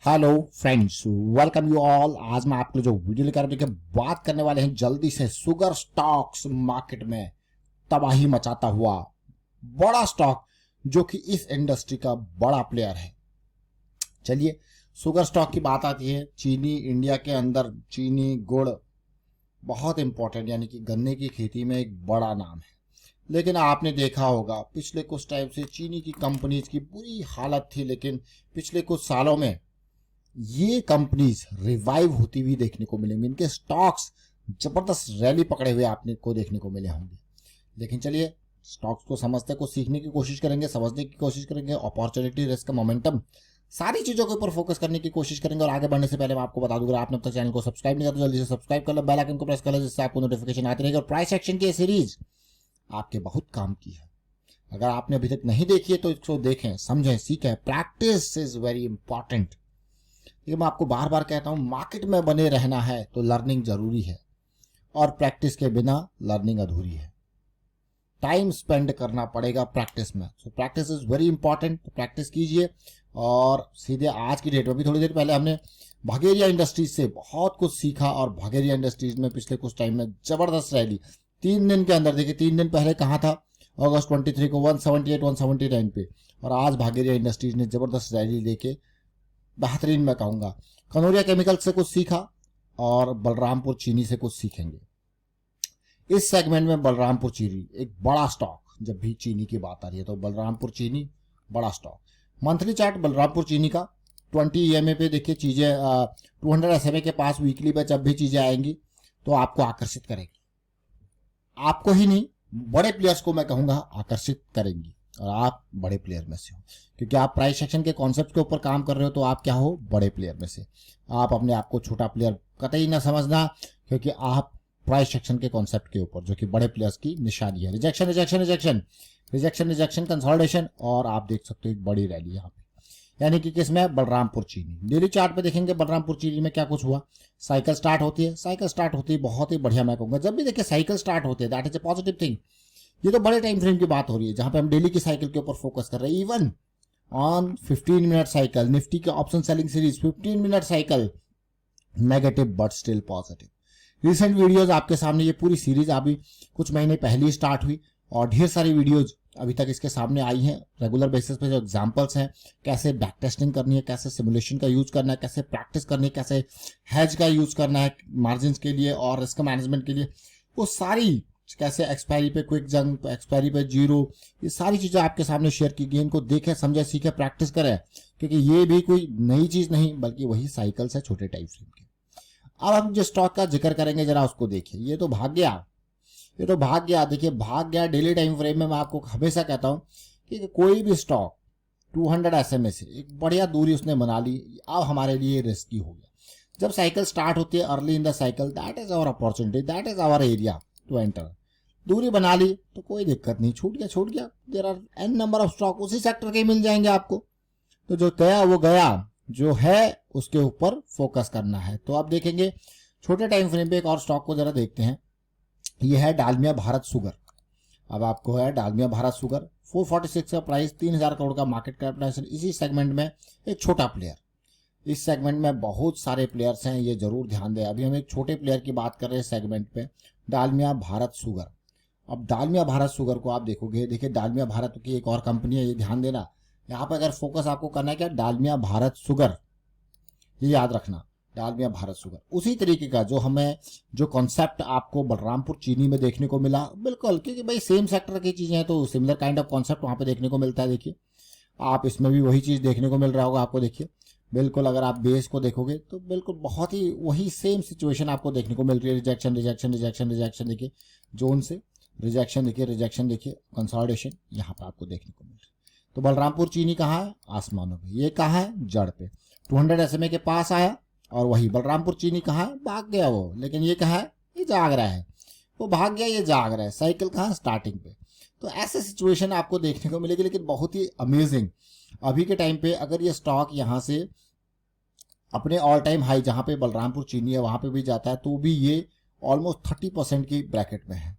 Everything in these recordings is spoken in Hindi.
Hello friends, welcome you all. आज मैं आपके लिए जो वीडियो लेकर आने की बात करने वाले हैं जल्दी से शुगर स्टॉक्स मार्केट में तबाही मचाता हुआ बड़ा स्टॉक जो कि इस इंडस्ट्री का बड़ा प्लेयर है। चलिए, शुगर स्टॉक की बात आती है। चीनी, इंडिया के अंदर चीनी गुड़ बहुत इंपॉर्टेंट, यानी कि गन्ने की खेती में एक बड़ा नाम है। लेकिन आपने देखा होगा पिछले कुछ टाइम से चीनी की कंपनीज की बुरी हालत थी, लेकिन पिछले कुछ सालों में ये कंपनीज रिवाइव होती हुई देखने को मिलेंगी। इनके स्टॉक्स जबरदस्त रैली पकड़े हुए आपने को देखने को मिले होंगे। लेकिन चलिए, स्टॉक्स को समझते को सीखने की कोशिश करेंगे, समझने की कोशिश करेंगे, अपॉर्चुनिटी, रिस्क, मोमेंटम, सारी चीजों के ऊपर फोकस करने की कोशिश करेंगे। और आगे बढ़ने से पहले मैं आपको बता दूंगा, आपने अब तक चैनल को सब्सक्राइब नहीं किया तो जल्दी से सब्सक्राइब कर लो, बेल आइकन को प्रेस कर लो, जिससे आपको नोटिफिकेशन आती रहेगी। और प्राइस एक्शन की सीरीज आपके बहुत काम की है। अगर आपने अभी तक नहीं देखी है तो इसको देखें, समझें, सीखें। Practice is very important. ये मैं आपको बार बार कहता हूं, मार्केट में बने रहना है तो लर्निंग जरूरी है, और प्रैक्टिस के बिना लर्निंग अधूरी है। टाइम स्पेंड करना पड़ेगा प्रैक्टिस में। So practice is very important. Practice कीजिए। और सीधे आज की डेट में भी थोड़ी देर पहले हमने भागेरिया इंडस्ट्रीज से बहुत कुछ सीखा, और भागेरिया इंडस्ट्रीज में पिछले कुछ टाइम में जबरदस्त रैली 3 दिन के अंदर। देखिए, 3 दिन पहले कहाँ था, अगस्त 23 को 178 179 पे, और आज भागेरिया इंडस्ट्रीज ने जबरदस्त रैली लेके बेहतरीन, मैं कहूंगा, कनौरिया केमिकल से कुछ सीखा और बलरामपुर चीनी से कुछ सीखेंगे। इस सेगमेंट में बलरामपुर चीनी एक बड़ा स्टॉक। जब भी चीनी की बात आ रही है तो बलरामपुर चीनी बड़ा स्टॉक। मंथली चार्ट बलरामपुर चीनी का 20 EMA पे देखिए, चीजें 200 SMA के पास वीकली पे जब भी चीजें आएंगी तो आपको आकर्षित करेगी। आपको ही नहीं, बड़े प्लेयर्स को मैं कहूंगा आकर्षित करेंगी। और आप बड़े प्लेयर में से हो, क्योंकि आप प्राइस सेक्शन के कॉन्सेप्ट के ऊपर काम कर रहे हो, तो आप क्या हो, बड़े प्लेयर में से। आप अपने आप को छोटा प्लेयर कतई ना समझना, क्योंकि आप प्राइस सेक्शन के कॉन्सेप्ट के ऊपर, जो कि बड़े प्लेयर्स की निशानी है। Rejection rejection rejection rejection rejection consolidation, और आप देख सकते हो एक बड़ी रैली यहाँ पे, यानी कि किसमें, बलरामपुर चीनी। डेली चार्ट पे देखेंगे बलरामपुर चीनी में क्या कुछ हुआ। साइकिल स्टार्ट होती है, साइकिल स्टार्ट होती है बहुत ही बढ़िया, मैं कहूंगा। जब भी देखिए साइकिल स्टार्ट होती है, that is a positive thing. ये तो बड़े टाइम फ्रेम की बात हो रही है, जहां पे हम डेली की साइकिल के ऊपर फोकस कर रहे हैं। Even on 15 minute cycle, Nifty के option selling series 15 minute cycle negative but still positive. Recent videos आपके सामने, ये पूरी सीरीज अभी कुछ महीने पहले ही स्टार्ट हुई, और ढेर सारी वीडियोज अभी तक इसके सामने आई हैं। रेगुलर बेसिस पे जो एग्जांपल्स हैं, कैसे बैक टेस्टिंग करनी है, कैसे सिमुलेशन का यूज करना है, कैसे प्रैक्टिस करनी है, कैसे हैज का यूज करना है मार्जिन के लिए और रिस्क मैनेजमेंट के लिए, वो सारी, कैसे एक्सपायरी पे क्विक जंप, एक्सपायरी पे जीरो, ये सारी चीजें आपके सामने शेयर की गई। इनको देखें, समझे, सीखे, प्रैक्टिस करें, क्योंकि ये भी कोई नई चीज नहीं, बल्कि वही साइकिल्स है छोटे टाइम फ्रेम के। अब हम जो स्टॉक का जिक्र करेंगे, जरा उसको देखिए। ये तो भाग गया, ये तो भाग गया। देखिए, भाग गया। डेली टाइम फ्रेम में मैं आपको हमेशा कहता हूं कि कोई भी स्टॉक 200 SMA से एक बढ़िया दूरी उसने बना ली, अब हमारे लिए रिस्की हो गया। जब साइकिल स्टार्ट होती है early in the cycle, that is our opportunity, that is our area to enter. दूरी बना ली तो कोई दिक्कत नहीं, छूट गया छूट गया। There are an number of stock उसी सेक्टर के मिल जाएंगे आपको। तो जो गया वो गया, जो है उसके ऊपर फोकस करना है। तो आप देखेंगे छोटे टाइम फ्रेम पे एक और स्टॉक को जरा देखते हैं। ये है डालमिया भारत शुगर। अब आपको है डालमिया भारत शुगर, 446 का प्राइस, 3000 करोड़ का मार्केट कैपिटलाइजेशन। इसी सेगमेंट में एक छोटा प्लेयर। इस सेगमेंट में बहुत सारे प्लेयर्स हैं, ये जरूर ध्यान दें। अभी हम एक छोटे प्लेयर की बात कर रहे हैं सेगमेंट पे, डालमिया भारत शुगर। अब डालमिया भारत शुगर को आप देखोगे, देखिए डालमिया भारत की एक और कंपनी है, ये ध्यान देना। यहाँ पर अगर फोकस आपको करना है क्या, डालमिया भारत शुगर, ये याद रखना, डालमिया भारत शुगर। उसी तरीके का जो कॉन्सेप्ट आपको बलरामपुर चीनी में देखने को मिला, बिल्कुल, क्योंकि भाई सेम सेक्टर की चीजें हैं तो सिमिलर काइंड ऑफ कॉन्सेप्ट वहां पे देखने को मिलता है। देखिए, आप इसमें भी वही चीज देखने को मिल रहा होगा आपको। देखिए, बिल्कुल, अगर आप बेस को देखोगे तो बिल्कुल बहुत ही वही सेम सिचुएशन आपको देखने को मिल रही है। रिजेक्शन रिजेक्शन रिजेक्शन रिजेक्शन, देखिए जोन से रिजेक्शन, देखिए रिजेक्शन, देखिए कंसोलिडेशन, यहाँ पे आपको देखने को मिल रही है। तो बलरामपुर चीनी कहाँ है, आसमानों पे। ये कहाँ है, जड़ पे, 200 SMA के पास आया। और वही बलरामपुर चीनी कहाँ है, भाग गया वो। लेकिन ये कहाँ है, ये जाग रहा है। वो भाग गया, ये जाग रहा है। साइकिल कहाँ है, स्टार्टिंग पे। तो ऐसे सिचुएशन आपको देखने को मिलेगी, लेकिन बहुत ही अमेजिंग। अभी के टाइम पे अगर ये स्टॉक यहाँ से अपने ऑल टाइम हाई, जहां पे बलरामपुर चीनी है, वहां पे भी जाता है, तो भी ये ऑलमोस्ट 30% की ब्रैकेट में है।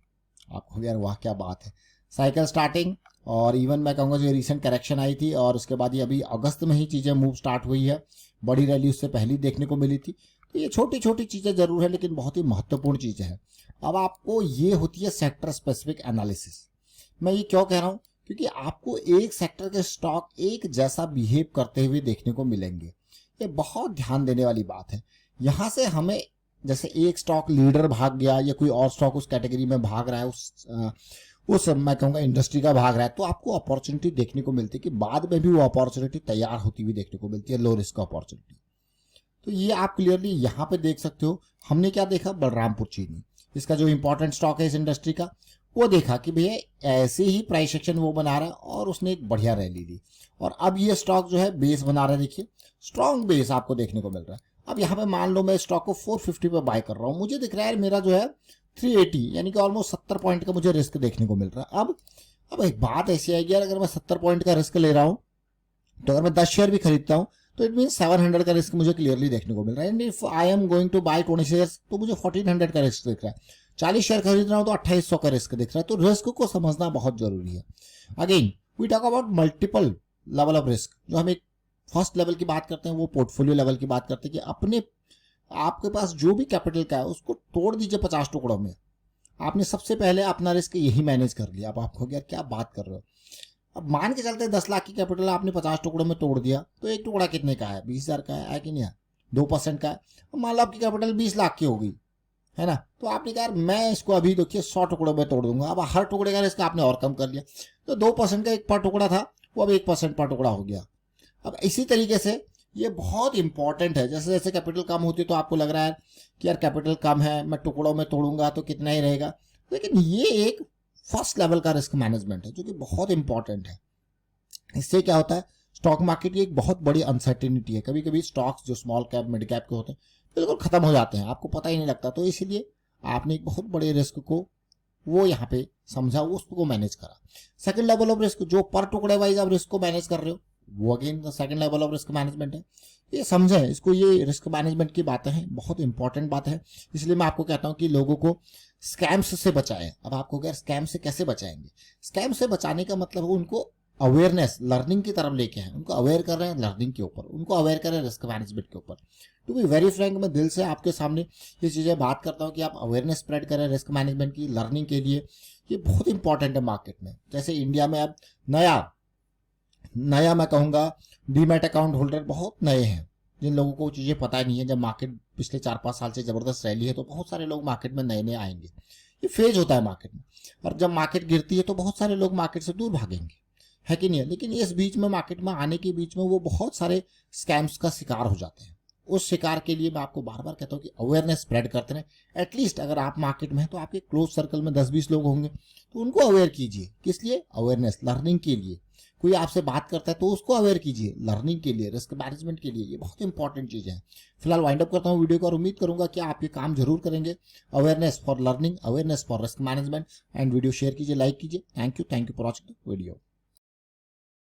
आपको यार वाह क्या बात है। साइकिल स्टार्टिंग, और इवन मैं कहूँगा जो रिसेंट करेक्शन आई थी, और उसके बाद ये अभी अगस्त में ही चीज़ें मूव स्टार्ट हुई है। बड़ी रैली उससे पहले देखने को मिली थी। तो ये छोटी छोटी चीज़ें जरूर है लेकिन बहुत ही महत्वपूर्ण चीज़ें हैं। अब आपको ये होती है सेक्टर स्पेसिफिक एनालिसिस। मैं ये क्यों कह रहा हूँ, क्योंकि आपको एक सेक्टर के स्टॉक एक जैसा बिहेव करते हुए देखने को मिलेंगे। ये बहुत ध्यान देने वाली बात है। यहाँ से हमें जैसे एक स्टॉक लीडर भाग गया या कोई और स्टॉक उस कैटेगरी में भाग रहा है, उस मैं कहूँगा इंडस्ट्री का भाग रहा है, तो आपको अपॉर्चुनिटी देखने को मिलती है कि बाद में भी वो अपॉर्चुनिटी तैयार होती हुई देखने को मिलती है, लो रिस्क अपॉर्चुनिटी। तो ये आप क्लियरली यहाँ पे देख सकते हो। हमने क्या देखा, बलरामपुर चीनी, इसका जो इंपॉर्टेंट स्टॉक है इस इंडस्ट्री का, वो देखा कि भैया ऐसे ही प्राइस सेक्शन वो बना रहा है और उसने एक बढ़िया रैली दी और अब ये स्टॉक जो है बेस बना रहा है। देखिए स्ट्रॉन्ग बेस आपको देखने को मिल रहा है। अब यहाँ पे मान लो मैं स्टॉक को 450 पे बाय कर रहा हूँ, मुझे दिख रहा है मेरा जो है 380 यानी कि ऑलमोस्ट 70 पॉइंट का मुझे रिस्क देखने को मिल रहा है। अब एक बात ऐसी आएगी यार, अगर मैं 70 पॉइंट का रिस्क ले रहा हूँ तो अगर मैं 10 शेयर भी खरीदता हूँ तो इट मीन 700 का रिस्क मुझे क्लियरली देखने को मिल रहा है। And if I am going to buy 20 shares तो मुझे 1400 का रिस्क दिख रहा है। 40 शेयर खरीद रहा हूँ तो 2800 का रिस्क दिख रहा है। तो रिस्क को समझना बहुत जरूरी है। Again we talk about multiple level of risk. जो हम एक फर्स्ट लेवल की बात करते हैं वो पोर्टफोलियो लेवल की बात करते हैं कि अपने आपके पास जो भी कैपिटल का है उसको तोड़ दीजिए 50 टुकड़ों में। आपने सबसे पहले अपना रिस्क यही मैनेज कर लिया। अब आपको क्या क्या बात कर रहे हो। अब मान के चलते 10 लाख की कैपिटल आपने 50 टुकड़ों में तोड़ दिया तो एक टुकड़ा कितने का है, 20,000 का है कि नहीं है, 2% का है। मान लो आपकी कैपिटल 20 लाख की हो गई है ना, तो आपने कहा मैं इसको अभी देखिए 100 टुकड़ों में तोड़ दूंगा। अब हर टुकड़े का रिस्क आपने और कम कर लिया, तो 2% का एक पर टुकड़ा था वो अब 1% पर टुकड़ा हो गया। अब इसी तरीके से ये बहुत इंपॉर्टेंट है। जैसे जैसे कैपिटल कम होती है तो आपको लग रहा है कि यार कैपिटल कम है, मैं टुकड़ों में तोड़ूंगा तो कितना ही रहेगा, लेकिन ये एक फर्स्ट लेवल का रिस्क मैनेजमेंट है जो कि बहुत इंपॉर्टेंट है। इससे क्या होता है, स्टॉक मार्केट की एक बहुत बड़ी अनसर्टेनिटी है। कभी कभी स्टॉक्स जो स्मॉल कैप मिड कैप के होते हैं बिल्कुल खत्म हो जाते हैं, आपको पता ही नहीं लगता। तो इसीलिए आपने एक बहुत बड़े रिस्क को वो यहाँ पे समझा, उसको मैनेज करा। सेकंड लेवल ऑफ रिस्क जो पर टुकड़े वाइज आप रिस्क को मैनेज कर रहे हो वो again second level of risk management है। ये समझें इसको, ये रिस्क मैनेजमेंट की बातें हैं, बहुत इंपॉर्टेंट बात है। इसलिए मैं आपको कहता हूं कि लोगों को स्कैम्स से बचाएं। अब आपको क्या स्कैम से कैसे बचाएंगे, स्कैम से बचाने का मतलब उनको अवेयरनेस लर्निंग की तरफ लेके हैं, उनको अवेयर कर रहे हैं लर्निंग के ऊपर, उनको अवेयर कर रहे हैं रिस्क मैनेजमेंट के ऊपर। टू बी वेरी फ्रैंक मैं दिल से आपके सामने ये चीज़ें बात करता हूँ कि आप अवेयरनेस स्प्रेड करें रिस्क मैनेजमेंट की लर्निंग के लिए। ये बहुत इंपॉर्टेंट है मार्केट में। जैसे इंडिया में अब नया मैं कहूँगा डीमैट अकाउंट होल्डर बहुत नए हैं जिन लोगों को चीज़ें पता नहीं है। जब मार्केट पिछले 4-5 साल से ज़बरदस्त रैली है तो बहुत सारे लोग मार्केट में नए नए आएंगे। ये फेज होता है मार्केट में, और जब मार्केट गिरती है तो बहुत सारे लोग मार्केट से दूर भागेंगे, है कि नहीं है। लेकिन इस बीच में मार्केट में आने के बीच में वो बहुत सारे स्कैम्स का शिकार हो जाते हैं। उस शिकार के लिए मैं आपको बार बार कहता हूँ कि अवेयरनेस स्प्रेड करते रहें। एटलीस्ट अगर आप मार्केट में हैं तो आपके क्लोज सर्कल में 10-20 लोग होंगे तो उनको अवेयर कीजिए। किस लिए, अवेयरनेस लर्निंग के लिए। कोई आपसे बात करता है तो उसको अवेयर कीजिए लर्निंग के लिए, रिस्क मैनेजमेंट के लिए। ये बहुत इंपॉर्टेंट चीज़ है। फिलहाल वाइंड अप करता हूँ वीडियो को और उम्मीद करूंगा कि आप ये काम जरूर करेंगे। Awareness for learning, awareness for risk management, and video share कीजिए, लाइक कीजिए। Thank you for watching the video.